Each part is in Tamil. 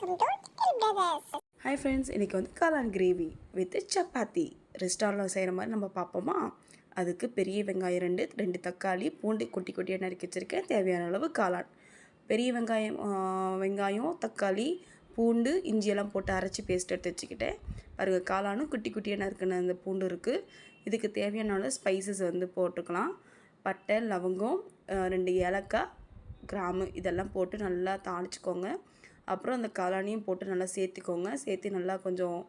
welcome to Little Brothers. Hi friends, இன்றைக்கி வந்து காளான் கிரேவி வித் சப்பாத்தி ரெஸ்டாரண்ட்டில் செய்கிற மாதிரி நம்ம பார்ப்போமா. அதுக்கு பெரிய வெங்காயம் ரெண்டு தக்காளி, பூண்டு குட்டி குட்டியாக நறுக்கி வச்சுருக்கேன். தேவையான அளவு காளான். பெரிய வெங்காயம் தக்காளி பூண்டு இஞ்சியெல்லாம் போட்டு அரைச்சி பேஸ்ட் எடுத்து வச்சுக்கிட்டேன். பாருங்க, காளானும் குட்டி குட்டியாக நறுக்கின அந்த பூண்டு இருக்குது. இதுக்கு தேவையான அளவு ஸ்பைசஸ் வந்து போட்டுக்கலாம். பட்டை, லவங்கம், 2 ஏலக்காய், கிராம்பு இதெல்லாம் போட்டு நல்லா தாளிச்சிக்கோங்க. அப்புறம் அந்த காளானையும் போட்டு நல்லா சேர்த்து நல்லா கொஞ்சம்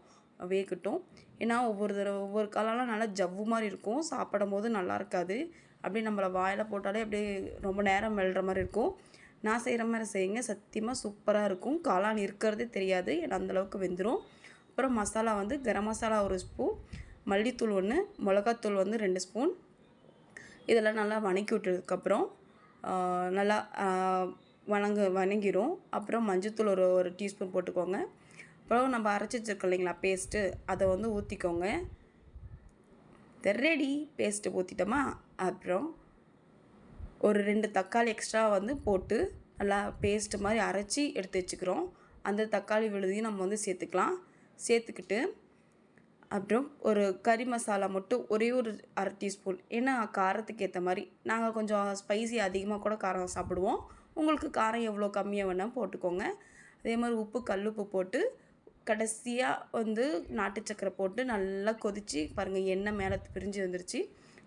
வேகட்டும். ஏன்னா ஒவ்வொரு காளான்லாம் நல்லா ஜவ்வு மாதிரி இருக்கும், சாப்பிடும் போது நல்லா இருக்காது. அப்படியே நம்மளை வாயில் போட்டாலே அப்படியே ரொம்ப நேரம் மெல்ற மாதிரி இருக்கும். நான் செய்கிற மாதிரி செய்யுங்க, சத்தியமாக சூப்பராக இருக்கும். காளான் இருக்கிறதே தெரியாது, ஏன்னா அந்தளவுக்கு வெந்துடும். அப்புறம் மசாலா வந்து கரம் மசாலா 1 ஸ்பூன், மல்லித்தூள் 1, மிளகாத்தூள் வந்து 2 ஸ்பூன். இதெல்லாம் நல்லா வணக்கி விட்டதுக்கப்புறம் நல்லா வணங்கிடும். அப்புறம் மஞ்சத்தூள் ஒரு டீஸ்பூன் போட்டுக்கோங்க. அப்புறம் நம்ம அரைச்சி வச்சுருக்கோம் இல்லைங்களா பேஸ்ட்டு, அதை வந்து ஊற்றிக்கோங்க. ரெடி, பேஸ்ட்டு ஊற்றிட்டோமா. அப்புறம் ஒரு 2 தக்காளி எக்ஸ்ட்ரா வந்து போட்டு நல்லா பேஸ்ட்டு மாதிரி அரைச்சி எடுத்து வச்சுக்கிறோம். அந்த தக்காளி விழுதையும் நம்ம வந்து சேர்த்துக்கிட்டு அப்புறம் ஒரு கறி மசாலா மட்டும் ஒரே ஒரு 1/2 டீஸ்பூன். ஏன்னா காரத்துக்கு ஏற்ற மாதிரி நாங்கள் கொஞ்சம் ஸ்பைசி அதிகமாக கூட காரம் சாப்பிடுவோம். உங்களுக்கு காரம் எவ்வளோ கம்மியாக வேணால் போட்டுக்கோங்க. அதே மாதிரி உப்பு, கல்லுப்பு போட்டு கடைசியாக வந்து நாட்டு சக்கரை போட்டு நல்லா கொதித்து பாருங்கள், எண்ணெய் மேலே பிரிஞ்சு வந்துருச்சு.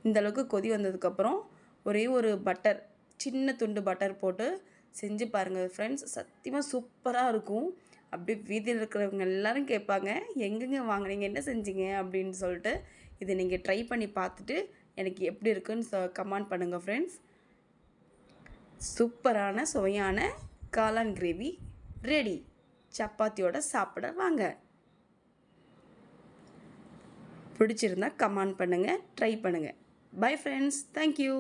இந்தளவுக்கு கொதி வந்ததுக்கப்புறம் ஒரே ஒரு பட்டர், சின்ன துண்டு பட்டர் போட்டு செஞ்சு பாருங்கள் ஃப்ரெண்ட்ஸ், சத்தியமாக சூப்பராக இருக்கும். அப்படியே வீதியில் இருக்கிறவங்க எல்லோரும் கேட்பாங்க, எங்கெங்கே வாங்கினீங்க, என்ன செஞ்சீங்க அப்படின்னு சொல்லிட்டு. இதை நீங்கள் ட்ரை பண்ணி பார்த்துட்டு எனக்கு எப்படி இருக்குன்னு கமெண்ட் பண்ணுங்கள் ஃப்ரெண்ட்ஸ். சூப்பரான சுவையான காளான் கிரேவி ரெடி. சப்பாத்தியோட சாப்பிட வாங்க. பிடிச்சிருந்தா கமெண்ட் பண்ணுங்கள், ட்ரை பண்ணுங்கள். Bye friends, thank you.